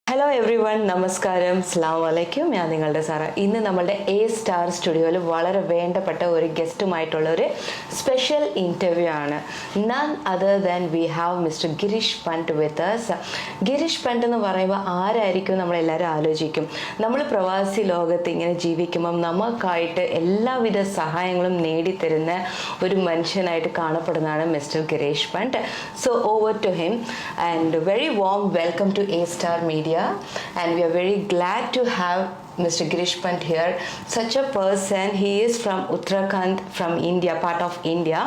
Hello every one, നമസ്കാരം, അസ്സലാമു അലൈക്കും. ഞാൻ നിങ്ങളുടെ സാറ. ഇന്ന് നമ്മളുടെ A-Star സ്റ്റുഡിയോയിൽ വളരെ വേണ്ടപ്പെട്ട ഒരു ഗസ്റ്റുമായിട്ടുള്ള ഒരു സ്പെഷ്യൽ ഇൻ്റർവ്യൂ ആണ്. None other than we have mister Girish പണ്ട് വിത്ത് us. ഗിരീഷ് പണ്ട് എന്ന് പറയുമ്പോൾ ആരായിരിക്കും നമ്മളെല്ലാവരും ആലോചിക്കും. നമ്മൾ പ്രവാസി ലോകത്ത് ഇങ്ങനെ ജീവിക്കുമ്പം നമുക്കായിട്ട് എല്ലാവിധ സഹായങ്ങളും നേടിത്തരുന്ന ഒരു മനുഷ്യനായിട്ട് കാണപ്പെടുന്നതാണ് മിസ്റ്റർ ഗിരീഷ് പണ്ട്. So over to him and very warm welcome to A-Star Media. And we are very glad to have Mr. Girish Pant here. Such a person. He is from Uttarakhand, from India, part of India.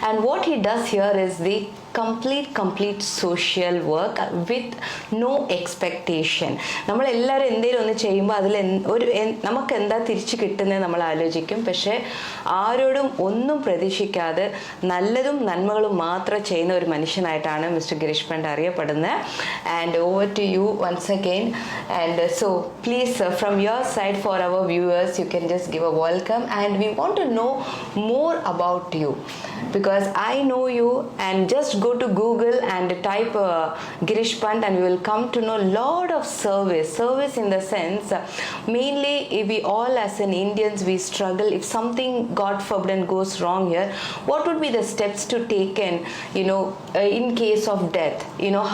And what he does here is the complete social work with no expectation. നമ്മളെല്ലാവരും എന്തെങ്കിലും ഒന്ന് ചെയ്യുമ്പോൾ അതിൽ നമുക്ക് എന്താ തിരിച്ചു കിട്ടുന്നത് നമ്മൾ ആലോചിക്കും. പക്ഷേ ആരോടും ഒന്നും പ്രതീക്ഷിക്കാതെ നല്ലതും നന്മകളും മാത്രം ചെയ്യുന്ന ഒരു മനുഷ്യനായിട്ടാണ് മിസ്റ്റർ ഗിരീഷ് പണ്ട് അറിയപ്പെടുന്നത്. And over to you once again. And so please from your side, for our viewers, you can just give a welcome, and we want to know more about you because I know you. And just go to Google and type Girish Pant and we will come to know lot of service in the sense mainly if we all as an Indians we struggle if something God forbid goes wrong here, what would be the steps to take in case of death,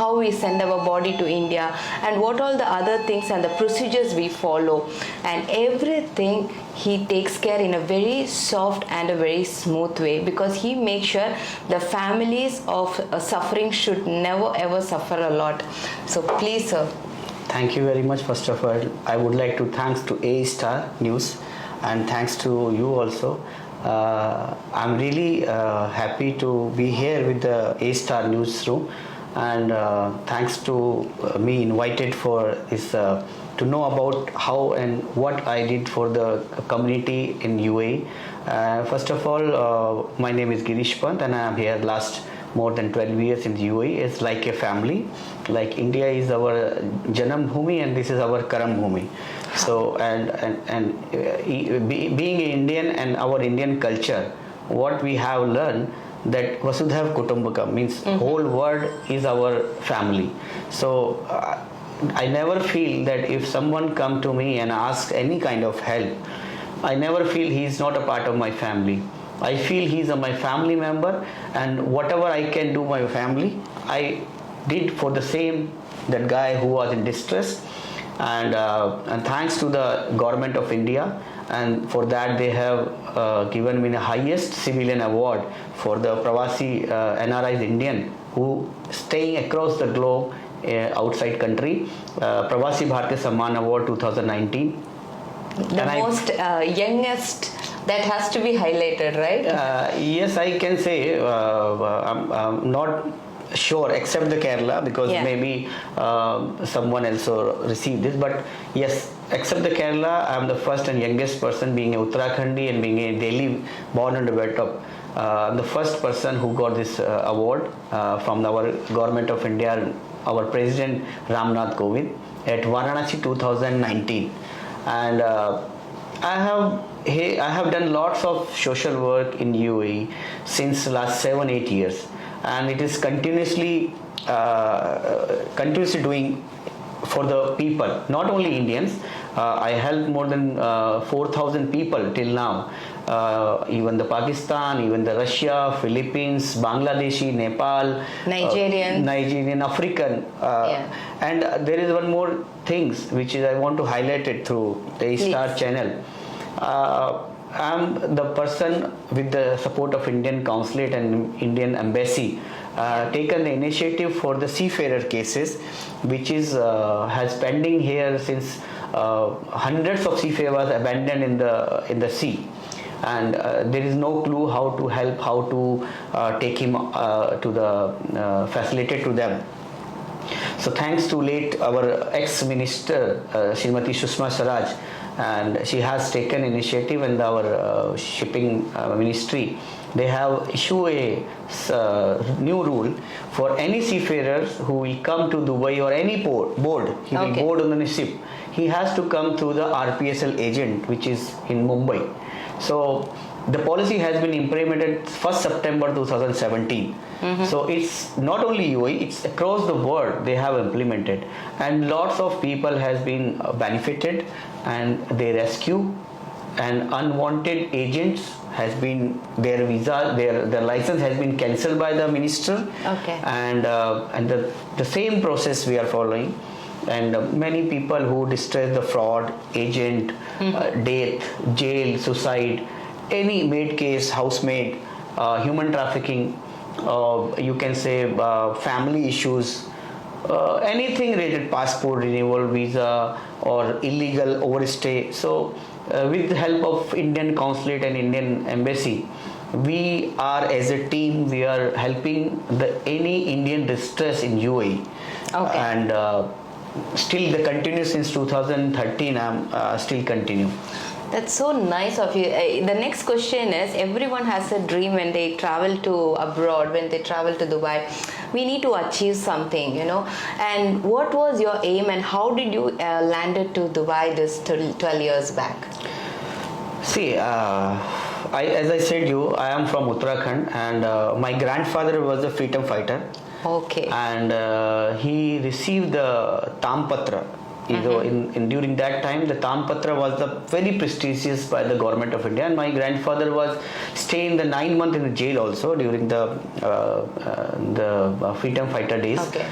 how we send our body to India and what all the other things and the procedures we follow. And everything he takes care in a very soft and a very smooth way because he makes sure the families of suffering should never ever suffer a lot. So please sir. Thank you very much. First of all, I would like to thanks to A-Star News and thanks to you also. I'm really happy to be here with the A-Star newsroom and thanks to me invited for this to know about how and what I did for the community in UAE. First of all, my name is Girish Pant and I am here last more than 12 years in the UAE. It's like a family. Like India is our Janam Bhumi and this is our Karam Bhumi. So being Indian and our Indian culture, what we have learned that Vasudhaiv Kutumbakam means whole world is our family. So I never feel that if someone come to me and ask any kind of help, I never feel he is not a part of my family. I feel he is my family member and whatever I can do my family, I did for the same that guy who was in distress. And thanks to the government of India, and for that they have given me the highest civilian award for the Pravasi NRIs Indian who staying across the globe outside country, Pravasi Bharatiya Divas Award 2019. The most youngest that has to be highlighted, right? Yes, I can say I'm not sure except the Kerala because maybe someone else received this, but yes, except the Kerala, I'm the first and youngest person being a Uttarakhandi and being a Delhi born and brought up. I'm the first person who got this award from our government of India, our President Ramnath Kovind at Varanasi 2019. And I have done lots of social work in UAE since last 7-8 years, and it is continuously doing for the people, not only Indians. I helped more than 4,000 people till now. Even the Pakistan, even the Russia, Philippines, Bangladeshi, Nepal, Nigerian, African. And there is one more things which is I want to highlight it through the A-Star channel. I'm the person with the support of Indian Consulate and Indian Embassy taken the initiative for the seafarer cases which is has pending here since hundreds of seafarers abandoned in the sea. And there is no clue how to help, how to take him to the facilitate to them. So thanks to late our ex-minister Srimati Sushma Swaraj, and she has taken initiative in our shipping ministry. They have issued a new rule for any seafarers who will come to Dubai or any board, he will board on the ship. He has to come through the RPSL agent which is in Mumbai. So the policy has been implemented 1st September 2017. So it's not only UAE, it's across the world they have implemented, and lots of people has been benefited, and they rescue, and unwanted agents has been their visa, their license has been cancelled by the minister. Okay. And the same process we are following, and many people who distress the fraud, agent, death, jail, suicide, any maid case, housemaid, human trafficking, you can say family issues, anything related, passport renewal, visa, or illegal overstay. So with the help of Indian consulate and Indian embassy, we are as a team, we are helping any Indian distress in UAE. Okay. And still the continue since 2013, I'm still continue. That's so nice of you. The next question is, everyone has a dream when they travel to abroad, when they travel to Dubai. We need to achieve something, you know. And what was your aim, and how did you landed to Dubai this 12 years back? See, as I said you, I am from Uttarakhand, and my grandfather was a freedom fighter. Okay. And he received the Tampatra. During that time, the Tampatra was very prestigious by the government of India, and my grandfather was staying the 9 months in the jail also during the freedom fighter days. Okay.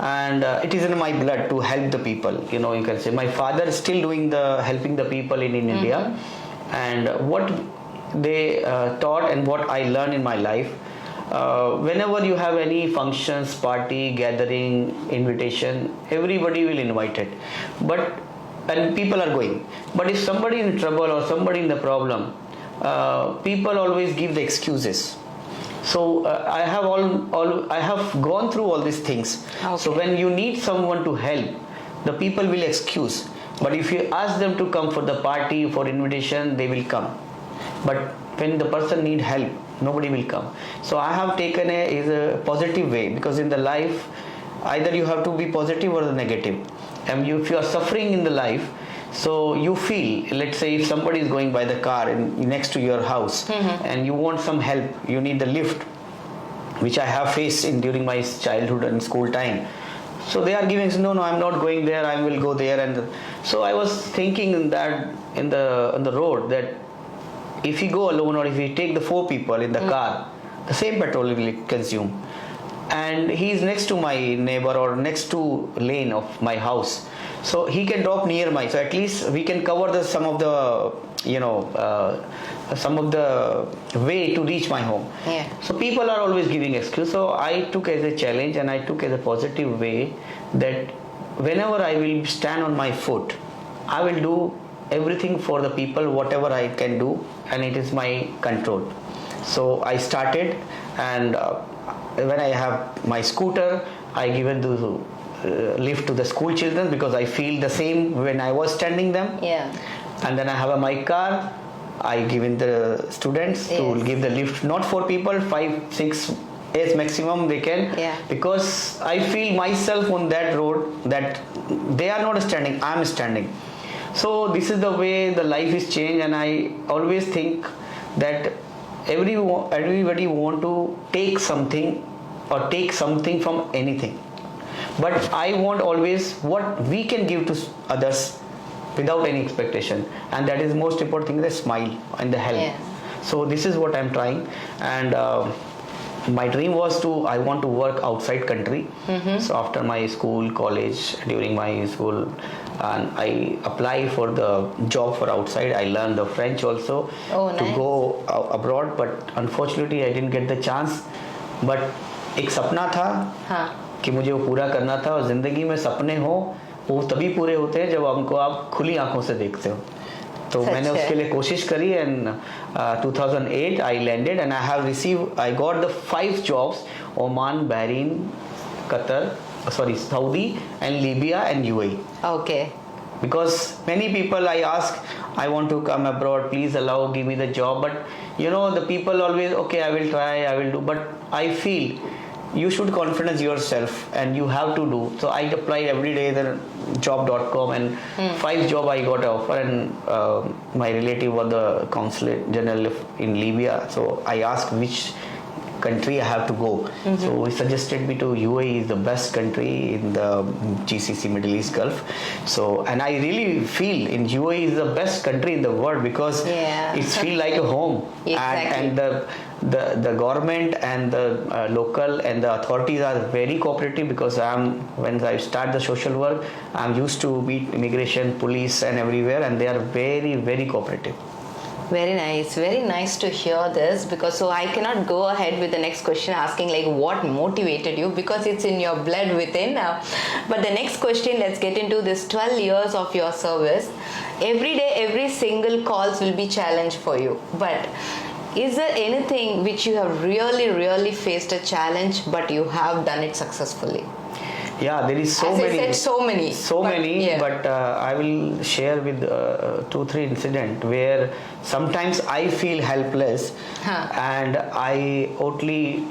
And it is in my blood to help the people. You know, you can say my father is still doing helping the people in India, and what they taught and what I learned in my life. Whenever you have any functions, party, gathering, invitation, everybody will invite it, and people are going. But if somebody in trouble or somebody in the problem, people always give the excuses. So I have gone through all these things. Okay. So when you need someone to help, the people will excuse. But if you ask them to come for the party, for invitation, they will come. But when the person need help, nobody will come. So I have taken a positive way, because in the life, either you have to be positive or the negative. And if you are suffering in the life, so you feel, let's say if somebody is going by the car next to your house, and you want some help, you need the lift, which I have faced during my childhood and school time. So they are giving, no, I'm not going there, I will go there. And so I was thinking on the road, that if you go alone, or if you take the 4 people in the car, the same petrol will consume. And he is next to my neighbor or next to lane of my house, so he can drop near my. So at least we can cover some of the way to reach my home. Yeah. So people are always giving excuse. So I took as a challenge, and I took as a positive way, that whenever I will stand on my foot, I will do everything for the people, whatever I can do, and it is my control. So I started, and when I have my scooter, I given the lift to the school children, because I feel the same when I was standing them. Yeah. And then I have my car, I given the students to give the lift, not for people, 5, 6 as maximum they can. Yeah. Because I feel myself on that road, that they are not standing, I am standing. So this is the way the life is changed, and I always think that everybody want to take something from anything, but I want always what we can give to others without any expectation, and that is most important thing, the smile and the help. Yeah. So this is what I'm trying, and my dream was I want to work outside country. So after my school, college, during my school, and I apply for the job for outside. I learned the French also to go abroad, but unfortunately I didn't get the chance. But एक सपना था कि मुझे वो पूरा करना था, और ज़िंदगी में सपने हो वो तभी पूरे होते हैं जब हमको आप खुली आंखों से देखते हो. तो मैंने उसके लिए कोशिश करी, and 2008 I landed, and I got the 5 jobs: Oman, Bahrain, Qatar, Saudi, and Libya and UAE. Okay. Because many people I ask, I want to come abroad, please give me the job. But the people always, okay, I will try, I will do. But I feel you should confidence yourself, and you have to do. So I apply every day, then job.com, and 5 job I got an offer, and my relative was the consulate general in Libya. So I asked which country I have to go. So he suggested me to UAE is the best country in the GCC, Middle East Gulf. So, and I really feel in UAE is the best country in the world because it's feel like a home. Exactly. And the government and the local and the authorities are very cooperative, because when I start the social work, I'm used to meet immigration, police and everywhere, and they are very, very cooperative. Very nice to hear this, because so I cannot go ahead with the next question asking like what motivated you, because it's in your blood within. But the next question, let's get into this 12 years of your service. Every day, every single calls will be challenge for you. But is there anything which you have really faced a challenge but you have done it successfully? Yeah, there is As I said, so many. But I will share with 2-3 incident where sometimes I feel helpless, and I totally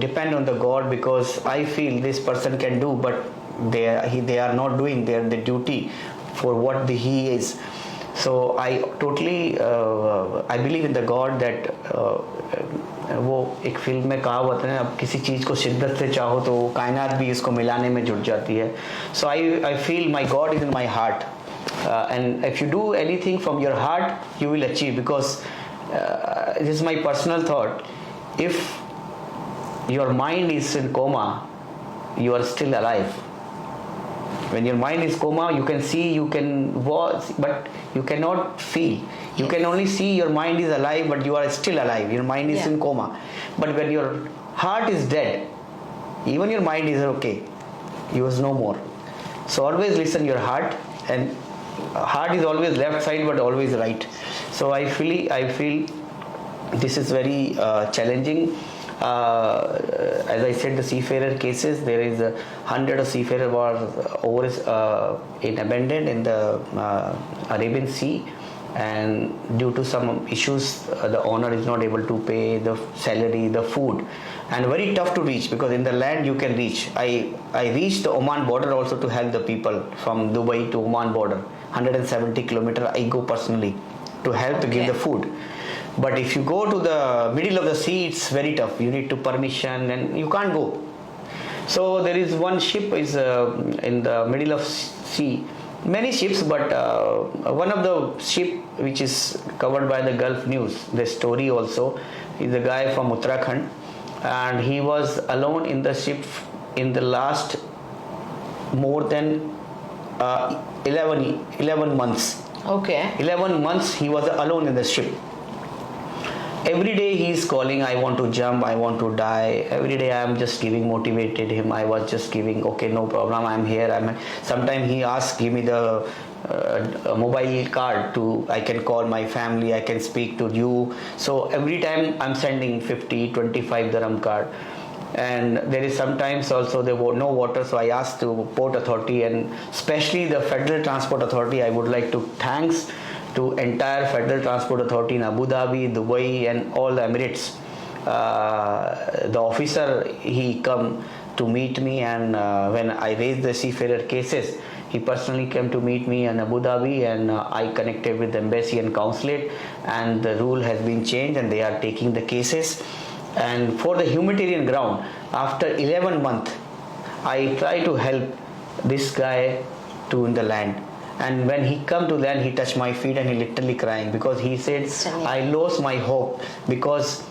depend on the God, because I feel this person can do, but they are not doing their duty for what he is. So I totally I believe in the God that वो एक film में कहावत है, अब किसी चीज़ को शिद्दत से चाहो तो कायनात भी इसको मिलाने में जुट जाती है. So I feel my God is in my heart, and if you do anything from your heart, you will achieve, because this is my personal thought. If your mind is in coma, you are still alive. When your mind is coma, you can see, you can watch, but you cannot feel. You can only see your mind is alive, but you are still alive. Your mind is in coma. But when your heart is dead, even your mind is okay. You is no more. So always listen your heart, and heart is always left side, but always right. So I feel this is very challenging. As I said, the seafarer cases, there is 100 of seafarers were abandoned in the Arabian Sea, and due to some issues, the owner is not able to pay the salary, the food, and very tough to reach, because in the land you can reach. I reached the Oman border also to help the people from Dubai to Oman border, 170 kilometers. I go personally to help to give the food. But if you go to the middle of the sea, it's very tough. You need to permission and you can't go. So there is one ship is in the middle of sea. Many ships, but one of the ship which is covered by the Gulf News, the story also, is a guy from Uttarakhand, and he was alone in the ship in the last more than 11 months. Okay. 11 months he was alone in the ship. Every day he is calling, I want to jump, I want to die. Every day I am just motivated him. I was just giving, okay, no problem, I am here. Sometimes he asks, give me the mobile card I can call my family, I can speak to you. So every time I'm sending 50, 25 dirham card. And there is sometimes also there was no water, so I asked the Port Authority, and especially the Federal Transport Authority. I would like to thanks to entire Federal Transport Authority in Abu Dhabi, Dubai and all the Emirates. The officer, he come to meet me, and when I raised the seafarer cases, he personally came to meet me in Abu Dhabi, and I connected with the embassy and consulate, and the rule has been changed and they are taking the cases. And for the humanitarian ground, after 11 months, I try to help this guy to in the land. And when he come to land, he touched my feet and he literally crying, because he said, I lost my hope, because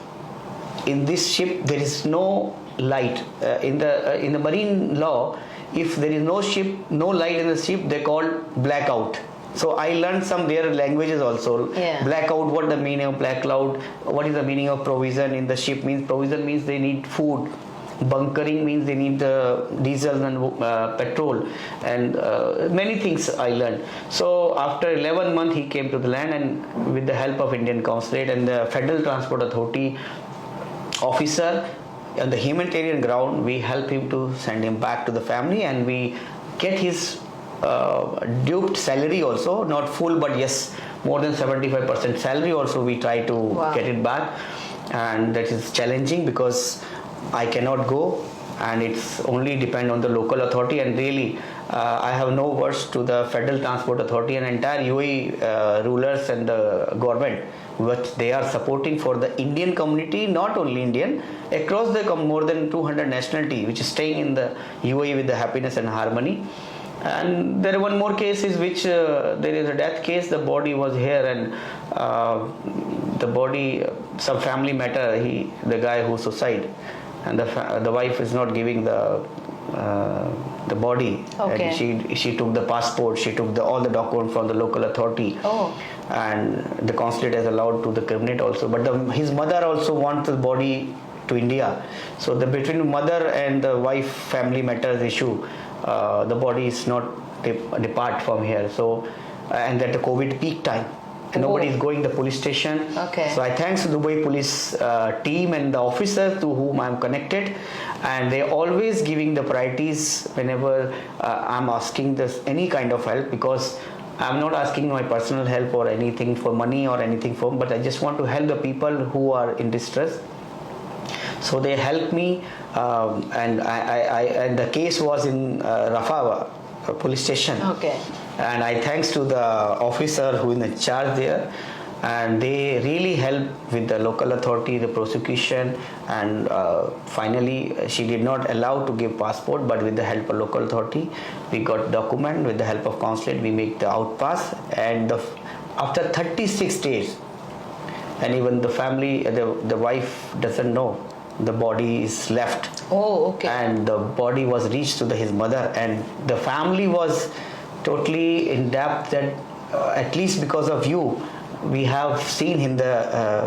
in this ship there is no light. In the marine law, if there is no ship, no light in the ship, they call blackout. So I learned some their languages also. Blackout, what the meaning of blackout, what is the meaning of provision in the ship means. Provision means they need food. Bunkering means they need the diesel and petrol, and many things I learned. So after 11 months he came to the land, and with the help of Indian Consulate and the Federal Transport Authority officer on the humanitarian ground, we help him to send him back to the family, and we get his duped salary also, not full, but yes, more than 75% salary also we try to get it back. And that is challenging because I cannot go, and it's only depend on the local authority, and really I have no words to the Federal Transport Authority and entire UAE rulers and the government, which they are supporting for the Indian community, not only Indian, across the more than 200 nationality, which is staying in the UAE with the happiness and harmony. And there is one more case is which there is a death case. The body was here, and the body, some family matter. The guy who suicide, and the wife is not giving the body. Okay. And she took the passport. She took all the documents from the local authority. Oh. And the consulate has allowed to the criminate also. But his mother also wants the body to India. So between mother and the wife family matters issue. The body is not depart from here. So and at the COVID peak time, and nobody is going to the police station. Okay. So I thanks to the Dubai police team and the officers to whom I am connected, and they always giving the priorities whenever I'm asking this any kind of help, because I'm not asking my personal help or anything for money or anything for, but I just want to help the people who are in distress. So they helped me, and the case was in Rafah police station. Okay. And I thanks to the officer who is in charge there, and they really helped with the local authority, the prosecution, and finally she did not allow to give passport, but with the help of local authority we got document. With the help of consulate we make the outpass, and after 36 days, and even the family, the wife doesn't know, the body is left. Oh, okay. And the body was reached to his mother, and the family was totally in depth that at least because of you we have seen him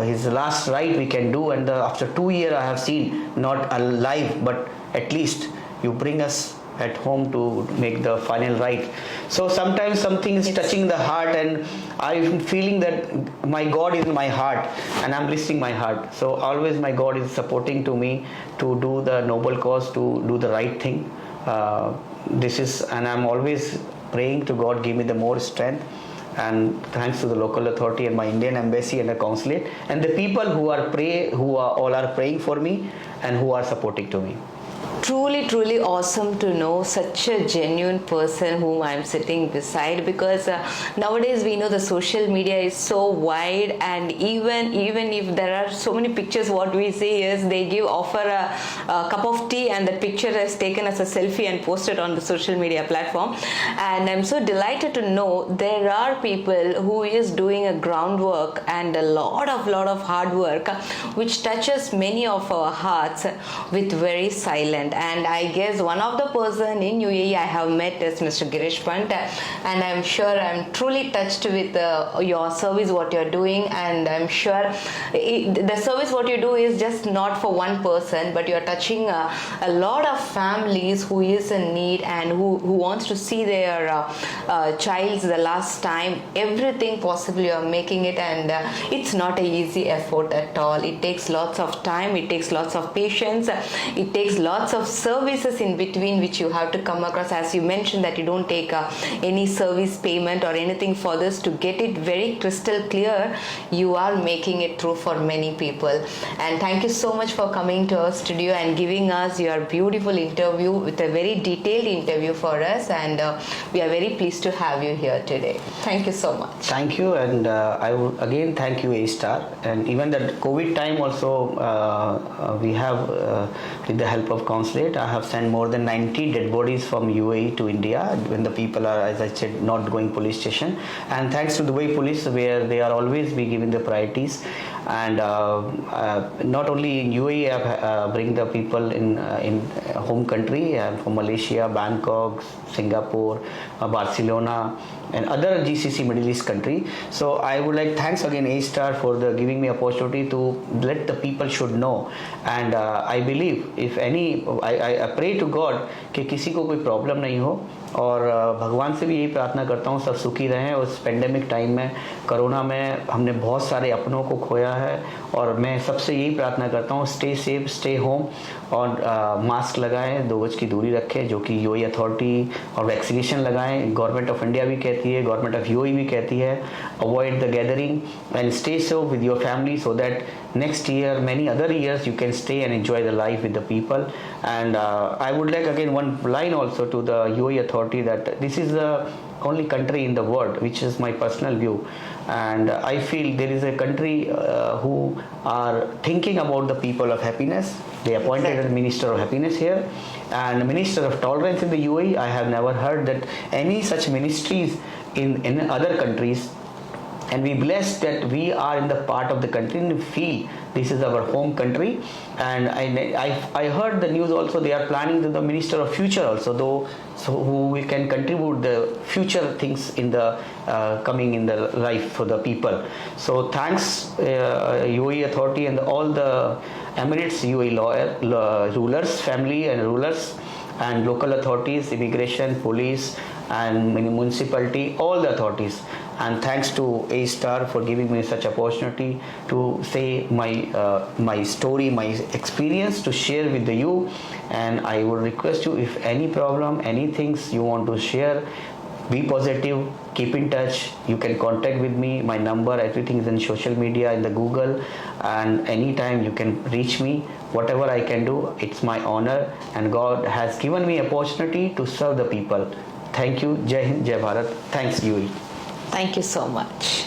his last ride we can do, and after 2 years I have seen not alive, but at least you bring us at home to make the final ride. So sometimes something is touching the heart, and I'm feeling that my God is in my heart, and I'm listening my heart. So always my God is supporting to me to do the noble cause, to do the right thing. And I'm always praying to God, give me the more strength. And thanks to the local authority and my Indian embassy and the consulate and the people who all are praying for me and who are supporting to me. Truly awesome to know such a genuine person whom I'm sitting beside, because nowadays we know the social media is so wide, and even if there are so many pictures, what we see is they offer a cup of tea, and the picture is taken as a selfie and posted on the social media platform. And I'm so delighted to know there are people who is doing a groundwork and a lot of hard work which touches many of our hearts with very silent. And I guess one of the person in UAE I have met is Mr. Girish Pant, and I'm sure I'm truly touched with your service, what you're doing, and I'm sure the service what you do is just not for one person, but you're touching a lot of families who is in need and who wants to see their child's the last time. Everything possible you are making it, and it's not an easy effort at all. It takes lots of time, it takes lots of patience, it takes lots of services in between which you have to come across. As you mentioned that you don't take any service payment or anything for this, to get it very crystal clear, you are making it through for many people. And thank you so much for coming to our studio and giving us your beautiful interview, with a very detailed interview for us, and we are very pleased to have you here today. Thank you so much. Thank you, and I would again thank you, A-Star. And even that COVID time also, we have with the help of consulate, I have sent more than 90 dead bodies from UAE to India when the people are, as I said, not going police station. And thanks to Dubai police, where they are always be given the priorities. And not only in UAE, I have bring the people in home country, from Malaysia, Bangkok, Singapore, Barcelona, and other GCC Middle East country. So I would like thanks again A-Star for giving me opportunity to let the people should know. And I believe if any, I pray to God कि किसी को कोई problem नहीं हो, और भगवान से भी यही प्रार्थना करता हूँ सब सुखी रहें। उस पेंडेमिक टाइम में, कोरोना में हमने बहुत सारे अपनों को खोया है, और मैं सबसे यही प्रार्थना करता हूँ स्टे सेफ, स्टे होम, और मास्क लगाएं, 2 गज की दूरी रखें जो कि यूएई अथॉरिटी, और वैक्सीनेशन लगाएं। गवर्नमेंट ऑफ इंडिया भी कहती कहती है, गवर्नमेंट ऑफ यूएई भी कहती है, avoid the gathering and stay safe with your family so that next year, many other years, you can stay and enjoy the life with the people. And I would like again one line also to the UAE authority that this is the only country in the world, which is my personal view, and I feel there is a country who are thinking about the people of happiness. They appointed a minister of happiness here and minister of tolerance in the UAE. I have never heard that any such ministries in other countries, and we blessed that we are in the part of the country and we feel this is our home country. And I heard the news also they are planning to the minister of future also, though, so who we can contribute the future things in the coming in the life for the people. So thanks UAE authority and all the Emirates UAE rulers, family and rulers and local authorities, immigration, police and municipality, all the authorities. And thanks to A Star for giving me such opportunity to say my story, my experience to share with you. And I would request you, if any problem, any things you want to share, be positive, keep in touch. You can contact with me. My number, everything is in social media, in the Google, and anytime you can reach me. Whatever I can do, it's my honor, and God has given me opportunity to serve the people. Thank you. Jai Hind, Jai Bharat. Thanks, UAE. Thank you so much.